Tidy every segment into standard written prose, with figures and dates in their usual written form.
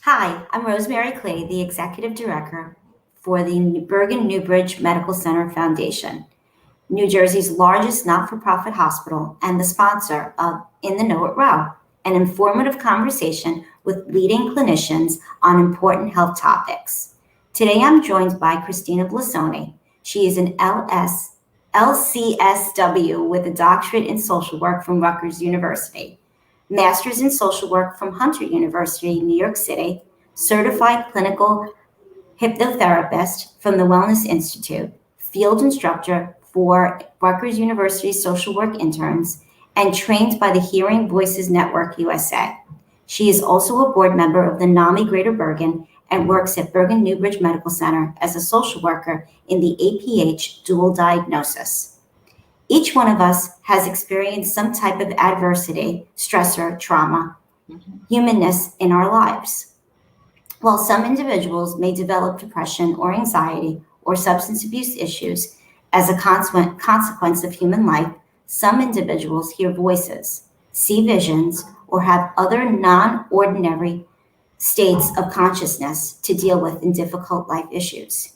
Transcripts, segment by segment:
Hi, I'm Rosemary Clay, the Executive Director for the Bergen Newbridge Medical Center Foundation, New Jersey's largest not for profit hospital, and the sponsor of In the Know It Row, an informative conversation with leading clinicians on important health topics. Today I'm joined by Cristina Blasone. She is an LCSW with a doctorate in social work from Rutgers University, master's in social work from Hunter University, New York City, certified clinical hypnotherapist from the Wellness Institute, field instructor for Rutgers University social work interns, and trained by the Hearing Voices Network USA. She is also a board member of the NAMI Greater Bergen and works at Bergen Newbridge Medical Center as a social worker in the APH dual diagnosis. Each one of us has experienced some type of adversity, stressor, trauma, humanness in our lives. While some individuals may develop depression or anxiety or substance abuse issues as a consequence of human life, some individuals hear voices, see visions, or have other non-ordinary states of consciousness to deal with in difficult life issues.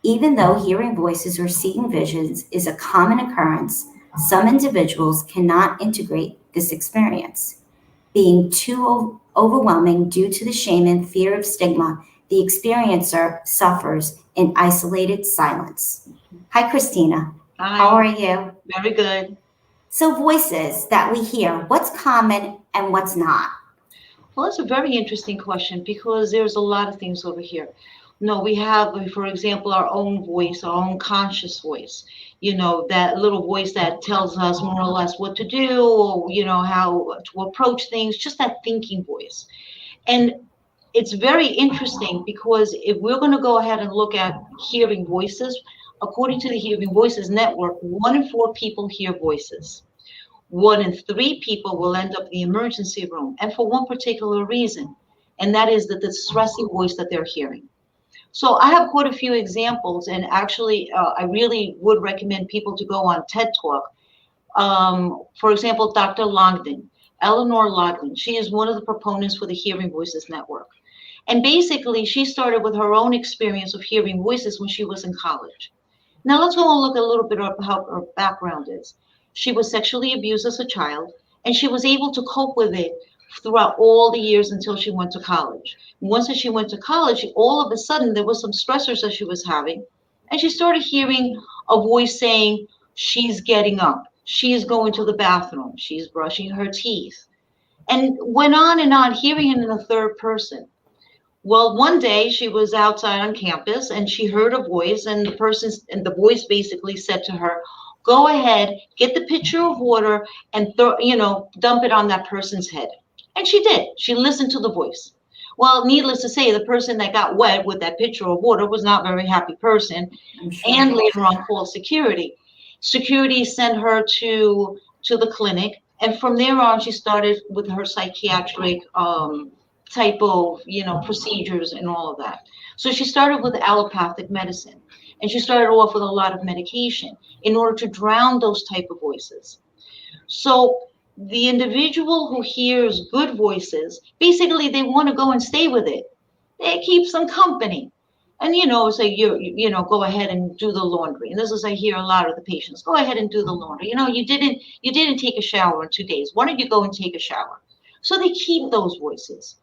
Even though hearing voices or seeing visions is a common occurrence, some individuals cannot integrate this experience. Being too overwhelming due to the shame and fear of stigma, the experiencer suffers in isolated silence. Hi, Cristina. How Hi, are you? very good. So, voices that we hear, what's common and what's not? Well, that's a very interesting question because there's a lot of things over here. No, we have, for example, our own voice, our own conscious voice. That little voice that tells us more or less what to do, or how to approach things. Just that thinking voice, and it's very interesting because if we're going to go ahead and look at hearing voices, according to the Hearing Voices Network, 1 in 4 people hear voices. 1 in 3 people will end up in the emergency room, and for one particular reason, and that is the distressing voice that they're hearing. So I have quite a few examples, and actually, I really would recommend people to go on TED Talk. For example, Dr. Longden, Eleanor Longden, she is one of the proponents for the Hearing Voices Network. And basically, she started with her own experience of hearing voices when she was in college. Now let's go and look a little bit at how her background is. She was sexually abused as a child, and she was able to cope with it throughout all the years until she went to college. Once that she went to college, all of a sudden there was some stressors that she was having, and she started hearing a voice saying, she's getting up, she's going to the bathroom, she's brushing her teeth, and went on, hearing it in the third person. Well, one day she was outside on campus and she heard a voice, and the voice basically said to her, "Go ahead, get the pitcher of water and dump it on that person's head." And she did. She listened to the voice. Well, needless to say, the person that got wet with that pitcher of water was not a very happy person, I'm sure. and later on called security. Security sent her to the clinic, and from there on, she started with her psychiatric type of procedures and all of that. So she started with allopathic medicine, and she started off with a lot of medication in order to drown those type of voices. So the individual who hears good voices, basically they want to go and stay with it. It keeps them company. And say go ahead and do the laundry. And this is I hear a lot of the patients, go ahead and do the laundry. You didn't take a shower in 2 days. Why don't you go and take a shower? So they keep those voices.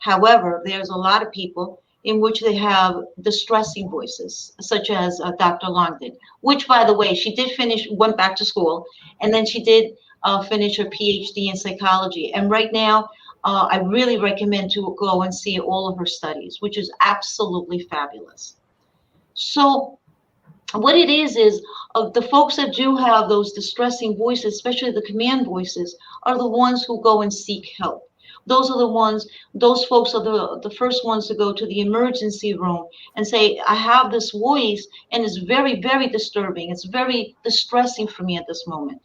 However, there's a lot of people in which they have distressing voices, such as Dr. Longden, which, by the way, she did finish, went back to school, and then she did finish her PhD in psychology. And right now, I really recommend to go and see all of her studies, which is absolutely fabulous. So what it is the folks that do have those distressing voices, especially the command voices, are the ones who go and seek help. Those folks are the first ones to go to the emergency room and say, I have this voice and it's very, very disturbing. It's very distressing for me at this moment.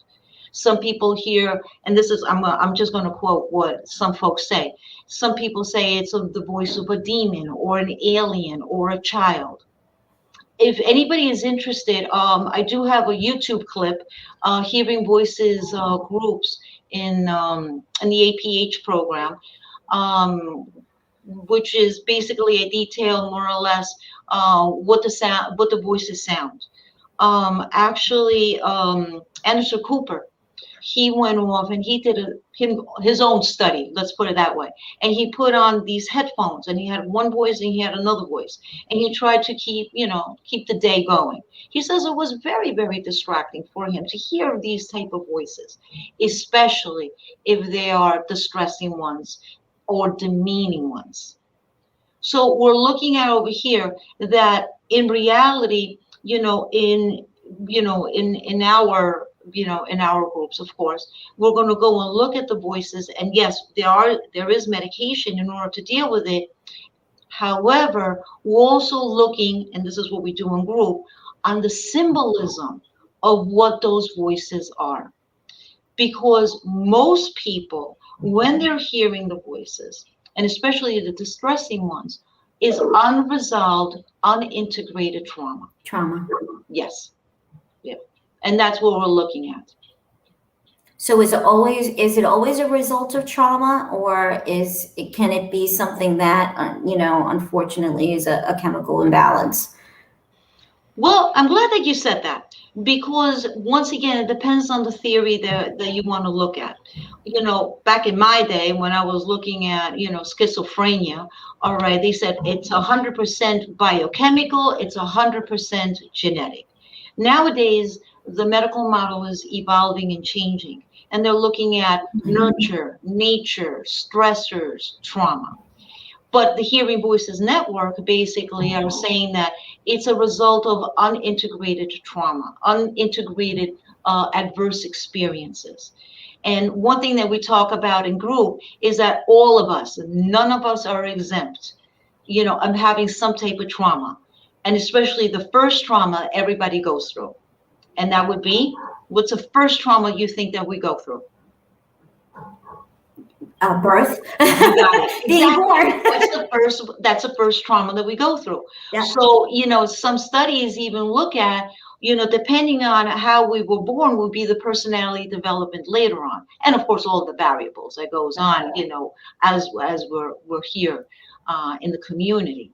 Some people hear, and this is, I'm just going to quote what some folks say. Some people say it's the voice of a demon or an alien or a child. If anybody is interested, I do have a YouTube clip, Hearing Voices groups in the APH program. Um, which is basically a detail more or less what the voices sound. Actually, Anderson Cooper, he went off and he did his own study, let's put it that way. And he put on these headphones and he had one voice and he had another voice. And he tried to keep the day going. He says it was very, very distracting for him to hear these type of voices, especially if they are distressing ones or demeaning ones. So we're looking at over here that in reality, in our groups, of course, we're going to go and look at the voices. And yes, there is medication in order to deal with it. However, we're also looking, and this is what we do in group, on the symbolism of what those voices are. Because most people, when they're hearing the voices, and especially the distressing ones, is unresolved, unintegrated trauma. Trauma. Yes. Yeah. And that's what we're looking at. So is it always a result of trauma, or can it be something that unfortunately is a chemical imbalance? Well, I'm glad that you said that, because once again, it depends on the theory that you want to look at. Back in my day when I was looking at, schizophrenia, all right, they said it's 100% biochemical, it's 100% genetic. Nowadays, the medical model is evolving and changing, and they're looking at nurture, nature, stressors, trauma. But the Hearing Voices Network basically are saying that it's a result of unintegrated trauma, unintegrated adverse experiences. And one thing that we talk about in group is that all of us, none of us are exempt, of having some type of trauma. And especially the first trauma everybody goes through. And that would be, what's the first trauma you think that we go through? Birth. You got it. Being born. That's the first trauma that we go through. Yeah. So, some studies even look at, depending on how we were born will be the personality development later on. And of course, all the variables that goes on, as we're here in the community.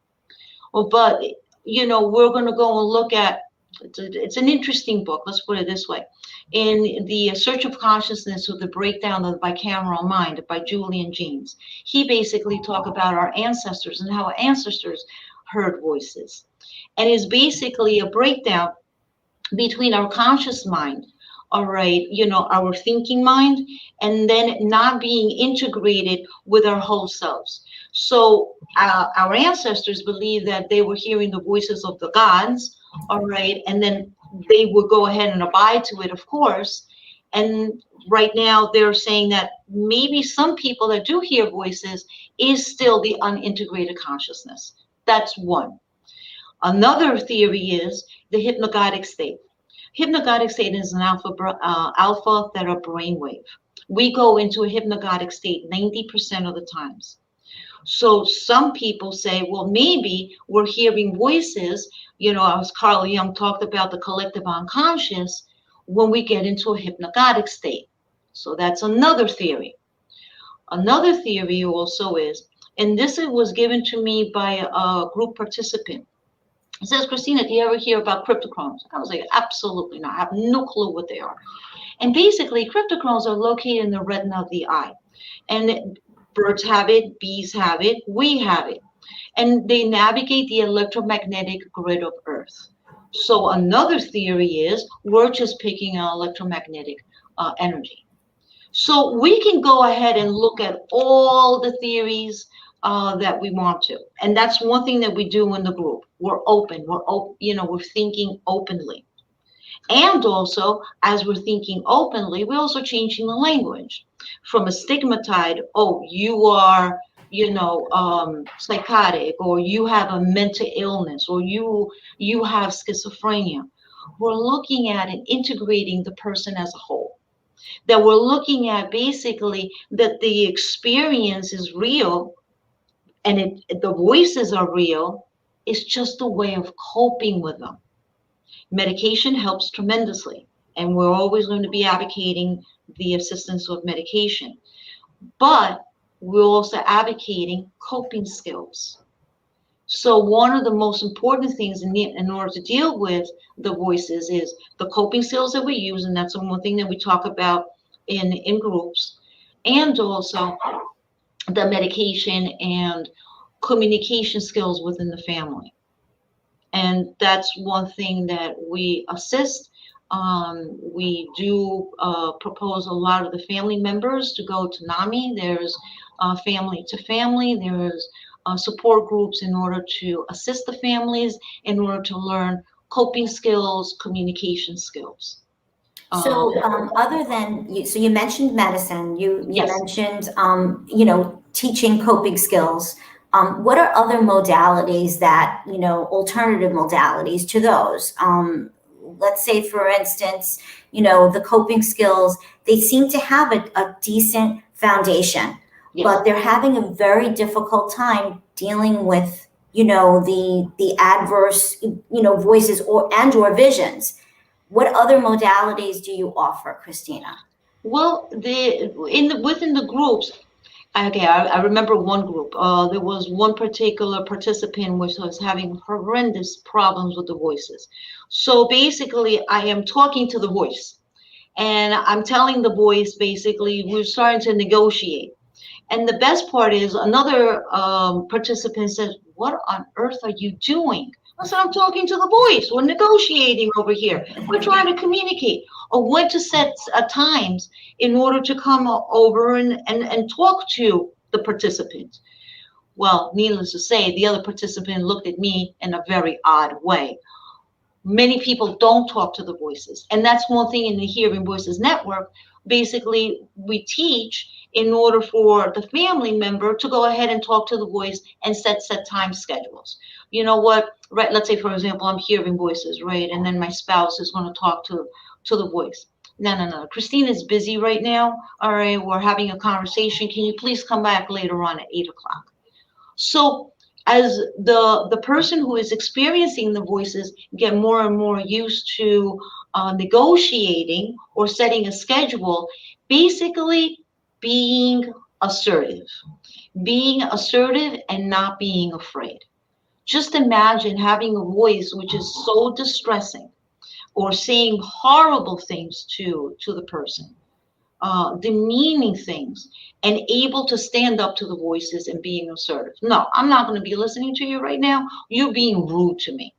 But, we're going to go and look at, it's an interesting book, let's put it this way. In The Search of Consciousness with the Breakdown of the Bicameral Mind by Julian Jaynes, he basically talked about our ancestors and how our ancestors heard voices. And is basically a breakdown between our conscious mind, all right, our thinking mind, and then not being integrated with our whole selves. So our ancestors believed that they were hearing the voices of the gods, all right, and then they would go ahead and abide to it, of course. And right now they're saying that maybe some people that do hear voices is still the unintegrated consciousness. That's one. Another theory is the hypnagogic state. Hypnagogic state is an alpha theta brainwave. We go into a hypnagogic state 90% of the times. So some people say, well, maybe we're hearing voices, as Carl Jung talked about the collective unconscious, when we get into a hypnagogic state. So that's another theory. Another theory also is, and this was given to me by a group participant. It says, Cristina, do you ever hear about cryptochromes? I was like, absolutely not. I have no clue what they are. And basically, cryptochromes are located in the retina of the eye. And birds have it, bees have it, we have it. And they navigate the electromagnetic grid of Earth. So another theory is we're just picking up electromagnetic energy. So we can go ahead and look at all the theories that we want to. And that's one thing that we do in the group. We're open. We're thinking openly. And also, as we're thinking openly, we're also changing the language from a stigmatized, oh, you are, psychotic, or you have a mental illness, or you have schizophrenia. We're looking at and integrating the person as a whole. That we're looking at basically that the experience is real and the voices are real. It's just a way of coping with them. Medication helps tremendously, and we're always going to be advocating the assistance of medication. But we're also advocating coping skills. So one of the most important things in order to deal with the voices is the coping skills that we use, and that's one thing that we talk about in groups, and also the medication and communication skills within the family. And that's one thing that we assist. We do propose a lot of the family members to go to NAMI. There's family to family. There's support groups in order to assist the families in order to learn coping skills, communication skills. So, other than you, so you mentioned medicine, you Yes. mentioned, teaching coping skills. What are other modalities that, alternative modalities to those? Let's say, for instance, the coping skills, they seem to have a decent foundation, Yes. but they're having a very difficult time dealing with, the adverse, voices or visions. What other modalities do you offer, Cristina? Well, within the groups, okay, I remember one group. There was one particular participant which was having horrendous problems with the voices. So basically, I am talking to the voice, and I'm telling the voice basically we're starting to negotiate. And the best part is another participant says, "What on earth are you doing?" I said, "I'm talking to the voice. We're negotiating over here. We're trying to communicate." Or when to set times in order to come over and talk to the participant. Well, needless to say, the other participant looked at me in a very odd way. Many people don't talk to the voices, and that's one thing in the Hearing Voices Network. Basically, we teach in order for the family member to go ahead and talk to the voice and set time schedules. You know what, right? Let's say, for example, I'm hearing voices, right? And then my spouse is going to talk to the voice. No, no, no, Christina's busy right now. All right, we're having a conversation. Can you please come back later on at 8 o'clock? So as the person who is experiencing the voices get more and more used to negotiating or setting a schedule, basically being assertive, and not being afraid. Just imagine having a voice which is so distressing or saying horrible things to the person, demeaning things, and able to stand up to the voices and being assertive. No, I'm not going to be listening to you right now. You're being rude to me.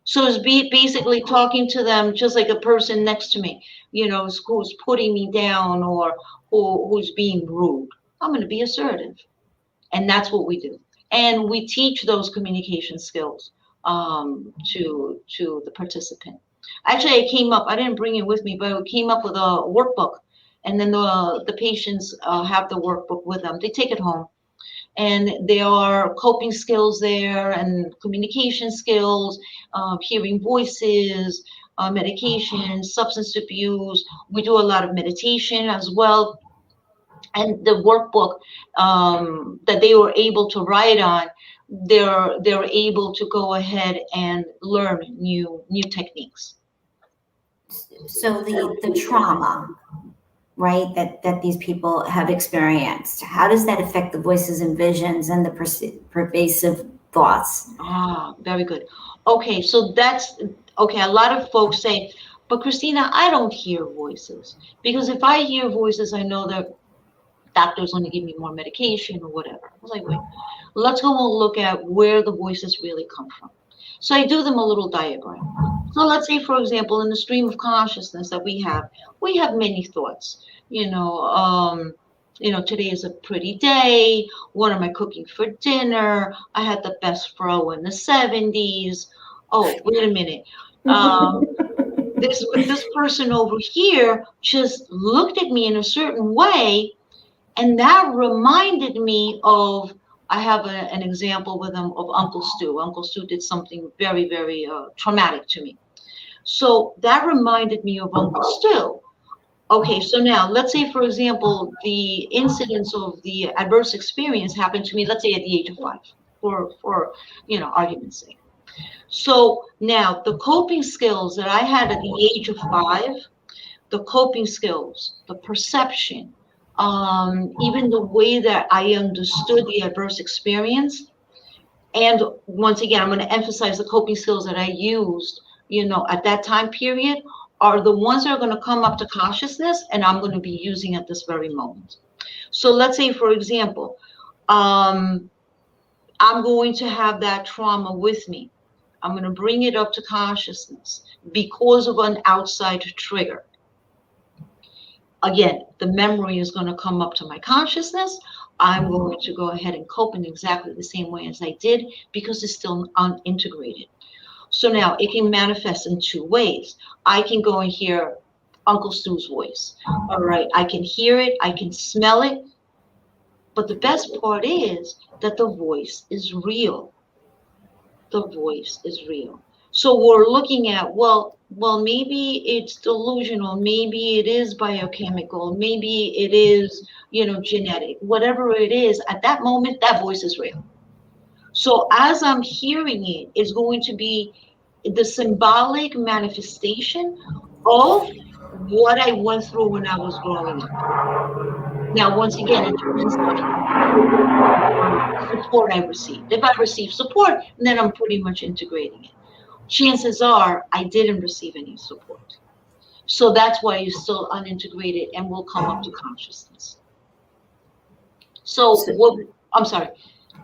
So it's basically talking to them just like a person next to me, who's putting me down or who's being rude. I'm going to be assertive. And that's what we do. And we teach those communication skills to the participant. Actually, I didn't bring it with me, but I came up with a workbook. And then the patients have the workbook with them. They take it home. And there are coping skills there and communication skills, hearing voices, medication, substance abuse. We do a lot of meditation as well. And the workbook that they were able to write on, they're able to go ahead and learn new techniques. So the trauma, right, that these people have experienced, how does that affect the voices and visions and the pervasive thoughts? Very good. Okay, so that's okay. A lot of folks say, but Christina, I don't hear voices, because if I hear voices, I know that doctor's going to give me more medication or whatever. I was like, wait, let's go and look at where the voices really come from. So I do them a little diagram. So let's say, for example, in the stream of consciousness that we have many thoughts. Today is a pretty day. What am I cooking for dinner? I had the best fro in the 70s. Oh, wait a minute. This person over here just looked at me in a certain way, and that reminded me of, I have an example with them of Uncle Stu. Uncle Stu did something very, very traumatic to me. So that reminded me of Uncle Stu. Okay, so now let's say, for example, the incidence of the adverse experience happened to me, let's say at the age of 5, for argument's sake. So now the coping skills that I had at the age of 5, the coping skills, the perception, even the way that I understood the adverse experience. And once again, I'm going to emphasize the coping skills that I used, at that time period are the ones that are going to come up to consciousness and I'm going to be using at this very moment. So let's say, for example, um, I'm going to have that trauma with me. I'm going to bring it up to consciousness because of an outside trigger. Again, the memory is going to come up to my consciousness. I'm going to go ahead and cope in exactly the same way as I did because it's still unintegrated. So now it can manifest in two ways. I can go and hear Uncle Stu's voice. All right, I can hear it, I can smell it. But the best part is that the voice is real. The voice is real. So we're looking at, well, maybe it's delusional, maybe it is biochemical, maybe it is, genetic, whatever it is, at that moment, that voice is real. So as I'm hearing it, it's going to be the symbolic manifestation of what I went through when I was growing up. Now, once again, it depends on support I received. If I receive support, then I'm pretty much integrating it. Chances are I didn't receive any support. So that's why you're still unintegrated and will come up to consciousness. So So, what, I'm sorry.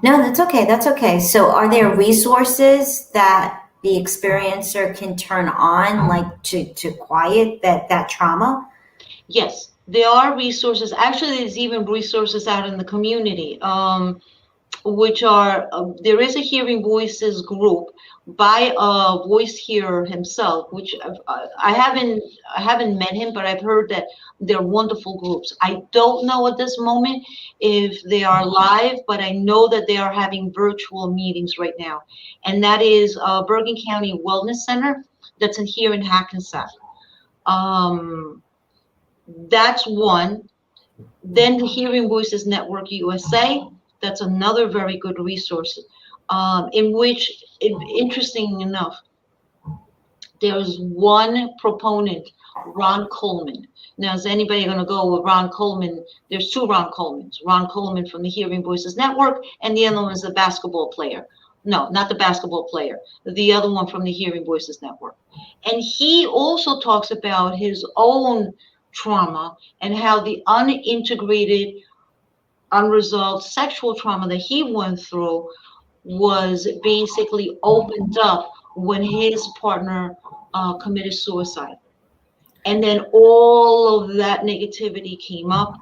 no, that's okay. That's okay. So, are there resources that the experiencer can turn on, like to quiet that trauma? Yes, there are resources. Actually, there's even resources out in the community. Which are there is a Hearing Voices group by a voice hearer himself, which I haven't met him, but I've heard that they're wonderful groups. I don't know at this moment if they are live, but I know that they are having virtual meetings right now, and that is Bergen County Wellness Center that's in here in Hackensack. Um, that's one. Then the Hearing Voices Network USA, that's another very good resource, in which, interesting enough, there's one proponent, Ron Coleman. Now, is anybody going to go with Ron Coleman? There's two Ron Colemans. Ron Coleman from the Hearing Voices Network, and the other one is the basketball player. No, not the basketball player. The other one from the Hearing Voices Network. And he also talks about his own trauma and how the unintegrated, unresolved sexual trauma that he went through was basically opened up when his partner committed suicide. And then all of that negativity came up,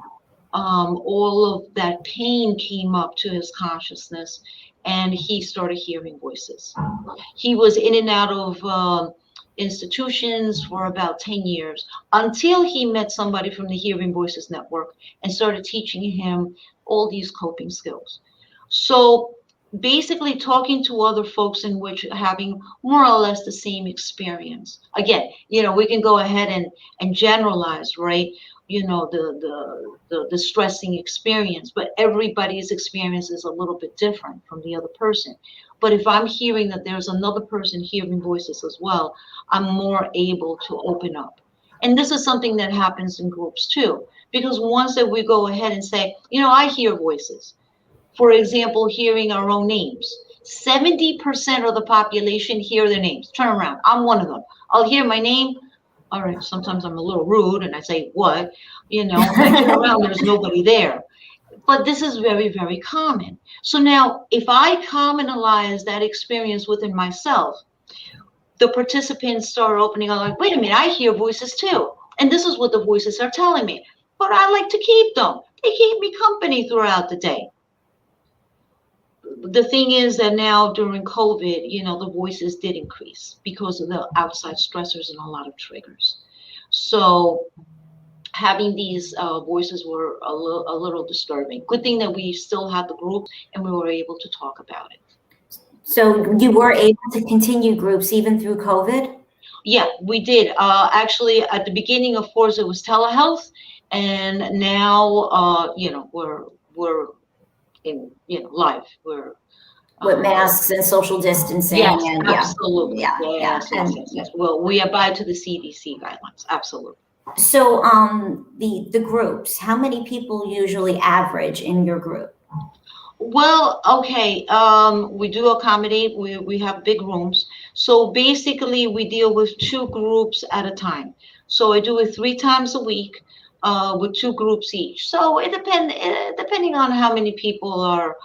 all of that pain came up to his consciousness, and he started hearing voices. He was in and out of institutions for about 10 years until he met somebody from the Hearing Voices Network and started teaching him all these coping skills. So basically talking to other folks in which having more or less the same experience. Again, we can go ahead and generalize, right? The stressing experience, but everybody's experience is a little bit different from the other person. But if I'm hearing that there's another person hearing voices as well, I'm more able to open up. And this is something that happens in groups too, because once that we go ahead and say, I hear voices. For example, hearing our own names. 70% of the population hear their names. Turn around. I'm one of them. I'll hear my name. All right, sometimes I'm a little rude and I say, what? And I turn around, there's nobody there. But this is very, very common. So now, if I commonalize that experience within myself, the participants start opening up like, wait a minute, I hear voices too. And this is what the voices are telling me. But I like to keep them. They keep me company throughout the day. The thing is that now during COVID, the voices did increase because of the outside stressors and a lot of triggers. So having these voices were a little disturbing. Good thing that we still had the group and we were able to talk about it. So you were able to continue groups even through COVID? Yeah, we did. Actually, at the beginning, of course, it was telehealth, and now, we're in, live. We're With masks and social distancing, yes, and absolutely. yeah, Yes, yes, and yes, yes. Well, we abide to the CDC guidelines. Absolutely. So, the groups, how many people usually average in your group? Well, okay, we do accommodate, we have big rooms. So basically, we deal with two groups at a time. So I do it 3 times a week, with two groups each. So depending on how many people are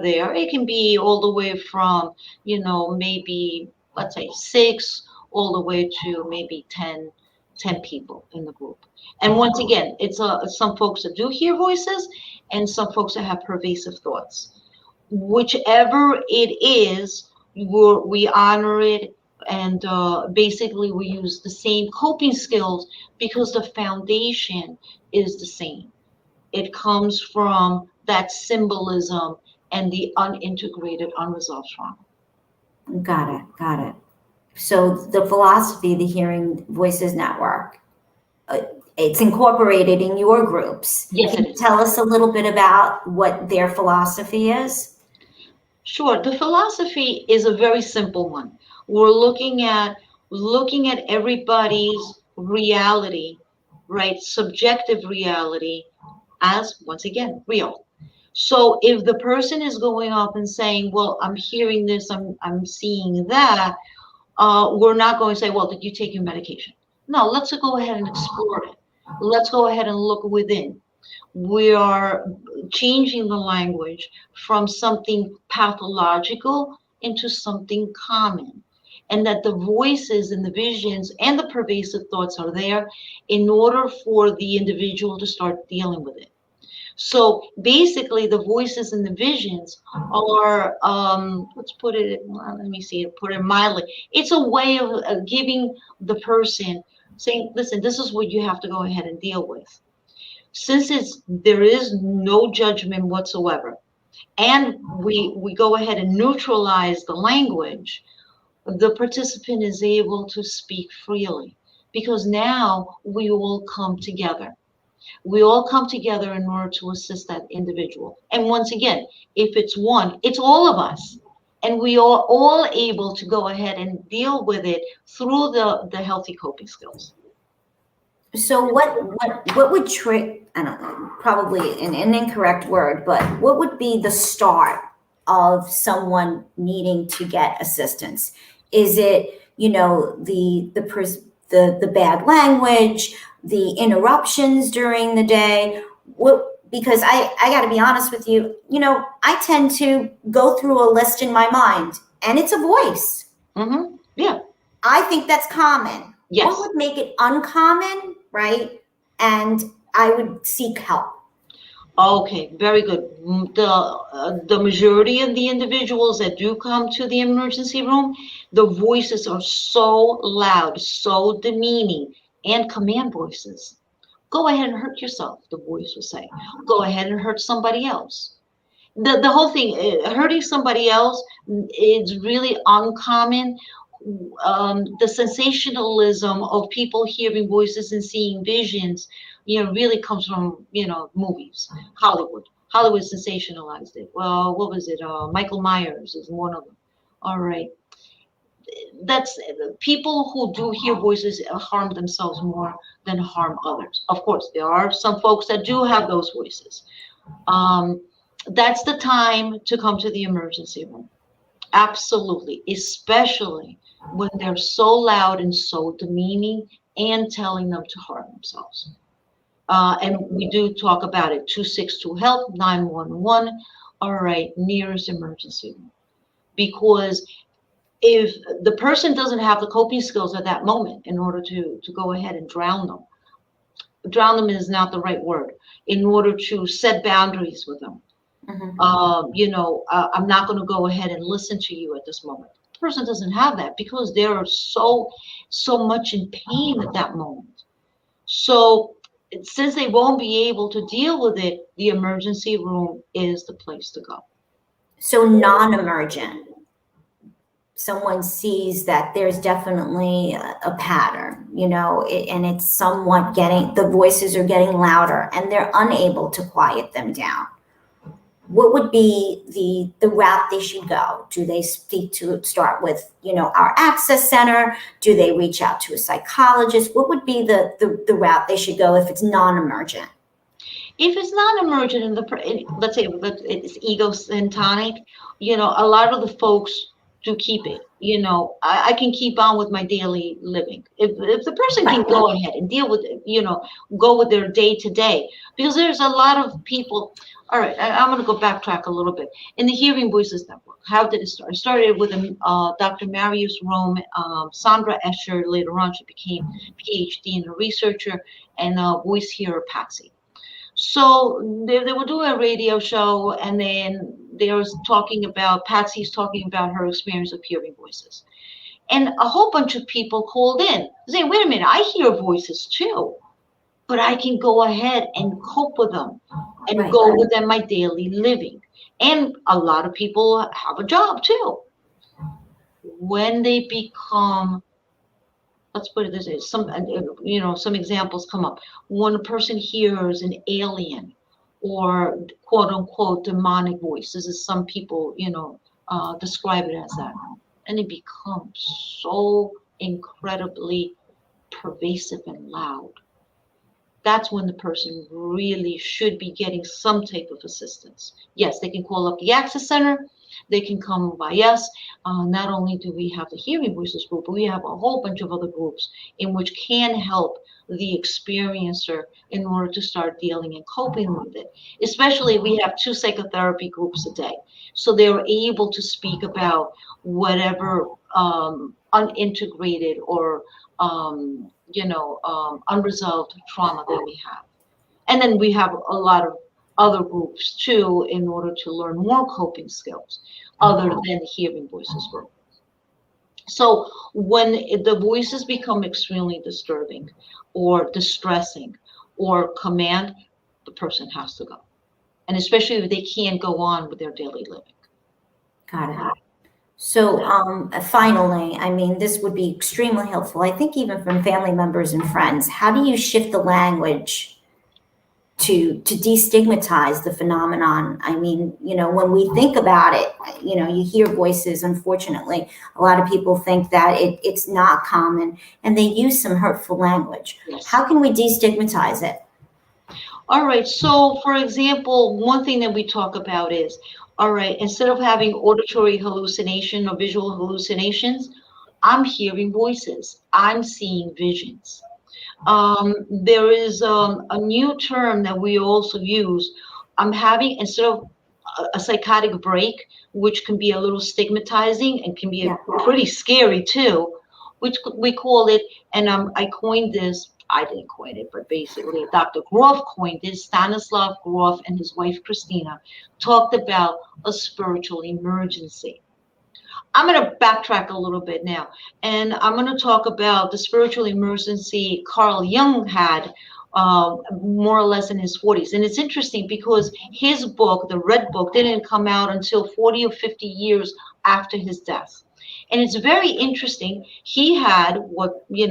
there. It can be all the way from, maybe, let's say, six, all the way to maybe 10 people in the group. And once again, it's some folks that do hear voices and some folks that have pervasive thoughts. Whichever it is, we honor it, and basically we use the same coping skills because the foundation is the same. It comes from that symbolism and the unintegrated, unresolved trauma. Got it. Got it. So the philosophy, the Hearing Voices Network, uh, it's incorporated in your groups. Yes, Can it you is. tell us a little bit about what their philosophy is? Sure. The philosophy is a very simple one. We're looking at everybody's reality, right? Subjective reality as, once again, real. So if the person is going up and saying, "Well, I'm hearing this, I'm seeing that," we're not going to say, "Well, did you take your medication?" No, let's go ahead and explore it. Let's go ahead and look within. We are changing the language from something pathological into something common. And that the voices and the visions and the pervasive thoughts are there in order for the individual to start dealing with it. So basically, the voices and the visions are, let's put it, well, let me see, put it mildly. It's a way of giving the person, saying, listen, this is what you have to go ahead and deal with. Since there is no judgment whatsoever, and we go ahead and neutralize the language, the participant is able to speak freely because now we all come together in order to assist that individual. And once again, if it's one, it's all of us. And we are all able to go ahead and deal with it through the healthy coping skills. So what would trick, I don't know, probably an incorrect word, but what would be the start of someone needing to get assistance? Is it, the bad language, the interruptions during the day? What, because I got to be honest with you, I tend to go through a list in my mind and it's a voice. Yeah. I think that's common. What Yes. would make it uncommon, right? And I would seek help. Okay, very good. The majority of the individuals that do come to the emergency room, the voices are so loud, so demeaning, and command voices. Go ahead and hurt yourself, the voice will say. Go ahead and hurt somebody else. The whole thing, hurting somebody else, is really uncommon. The sensationalism of people hearing voices and seeing visions, really comes from, movies. Hollywood sensationalized it. Well, what was it? Michael Myers is one of them. All right. That's people who do hear voices harm themselves more than harm others. Of course, there are some folks that do have those voices. Um, that's the time to come to the emergency room. Absolutely, especially when they're so loud and so demeaning and telling them to harm themselves. And we do talk about it. 262 help, 911. All right, nearest emergency room. Because if the person doesn't have the coping skills at that moment in order to go ahead and drown them is not the right word, in order to set boundaries with them. Mhm. I'm not going to go ahead and listen to you at this moment. The person doesn't have that because they're so much in pain at that moment. So since they won't be able to deal with it, the emergency room is the place to go. So non-emergent, someone sees that there's definitely a pattern, and it's somewhat getting, the voices are getting louder and they're unable to quiet them down. what would be the route they should go? Do they speak to start with, our access center? Do they reach out to a psychologist? What would be the route they should go if it's non-emergent? If it's not emergent in let's say it's egocentric, a lot of the folks do keep it. I can keep on with my daily living. If the person can go ahead and deal with it, go with their day to day, because there's a lot of people. All right, I'm going to go backtrack a little bit. In the Hearing Voices Network, how did it start? It started with Dr. Marius Rome, Sandra Escher. Later on, she became PhD and a researcher, and voice hearer Patsy. So they were doing a radio show, and then Patsy's talking about her experience of hearing voices. And a whole bunch of people called in saying, wait a minute, I hear voices too, but I can go ahead and cope with them and Right. go with them my daily living. And a lot of people have a job too. When they become, let's put it this way, some examples come up. When a person hears an alien or quote unquote demonic voice, this is some people, describe it as that, and it becomes so incredibly pervasive and loud. That's when the person really should be getting some type of assistance. Yes, they can call up the Access Center. They can come by us. Not only do we have the Hearing Voices group, but we have a whole bunch of other groups in which can help the experiencer in order to start dealing and coping with it. Especially, we have 2 psychotherapy groups a day. So they're able to speak about whatever unintegrated or unresolved trauma that we have. And then we have a lot of other groups too in order to learn more coping skills other than the Hearing Voices group. So when the voices become extremely disturbing or distressing or command, the person has to go. And especially if they can't go on with their daily living. Got it. So, finally, I mean, this would be extremely helpful, I think, even from family members and friends. How do you shift the language to destigmatize the phenomenon? I mean, when we think about it, you hear voices. Unfortunately, a lot of people think that it's not common, and they use some hurtful language. Yes. How can we destigmatize it? All right. So, for example, one thing that we talk about is, all right, instead of having auditory hallucination or visual hallucinations, I'm hearing voices. I'm seeing visions. There is a new term that we also use. I'm having, instead of a psychotic break, which can be a little stigmatizing and can be pretty scary too, which we call it, and I coined this. I didn't coin it, but basically Dr. Grof coined it. Stanislav Grof and his wife Cristina talked about a spiritual emergency. I'm going to backtrack a little bit now, and I'm going to talk about the spiritual emergency Carl Jung had more or less in his 40s. And it's interesting because his book, the Red Book, didn't come out until 40 or 50 years after his death. And it's very interesting. He had what, we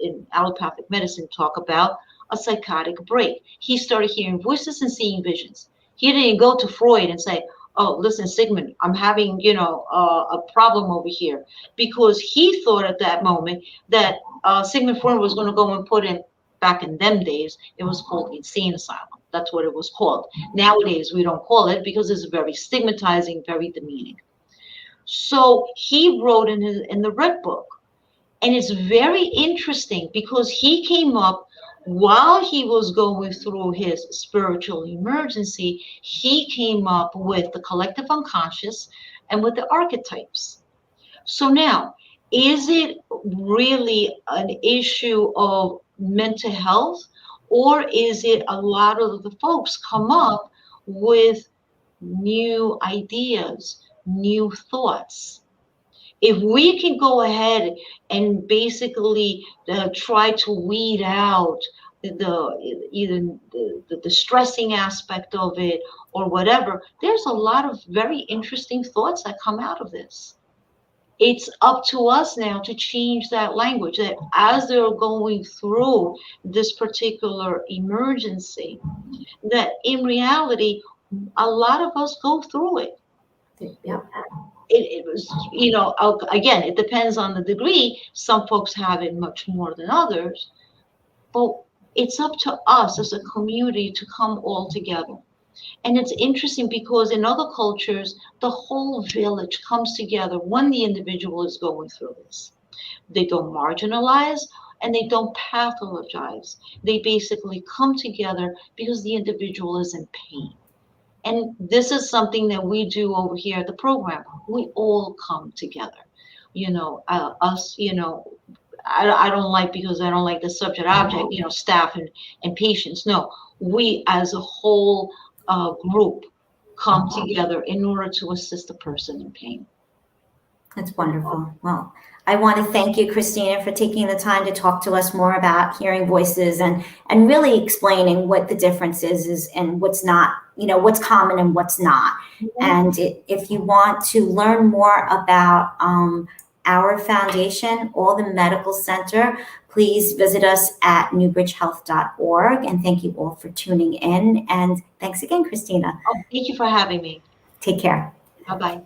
in allopathic medicine talk about, a psychotic break. He started hearing voices and seeing visions. He didn't go to Freud and say, oh, listen, Sigmund, I'm having, a problem over here. Because he thought at that moment that Sigmund Freud was going to go and put in, back in them days, it was called insane asylum. That's what it was called. Nowadays, we don't call it because it's very stigmatizing, very demeaning. So he wrote in the Red Book, and it's very interesting because he came up while he was going through his spiritual emergency. He came up with the collective unconscious and with the archetypes. So now, is it really an issue of mental health, or is it a lot of the folks come up with new ideas, new thoughts? If we can go ahead and basically try to weed out either the distressing aspect of it or whatever, there's a lot of very interesting thoughts that come out of this. It's up to us now to change that language, that as they're going through this particular emergency, that in reality, A lot of us go through it. Yep. It was, again, it depends on the degree. Some folks have it much more than others, but it's up to us as a community to come all together. And it's interesting because in other cultures, the whole village comes together when the individual is going through this. They don't marginalize and they don't pathologize. They basically come together because the individual is in pain. And this is something that we do over here at the program. We all come together. Us, I don't like, because I don't like the subject object, staff and patients. No, we as a whole group come together in order to assist a person in pain. That's wonderful. Well, I want to thank you, Cristina, for taking the time to talk to us more about hearing voices and really explaining what the difference is and what's not, what's common and what's not. And if you want to learn more about our foundation or the medical center, please visit us at newbridgehealth.org. And thank you all for tuning in. And thanks again, Cristina. Oh, thank you for having me. Take care. Bye-bye.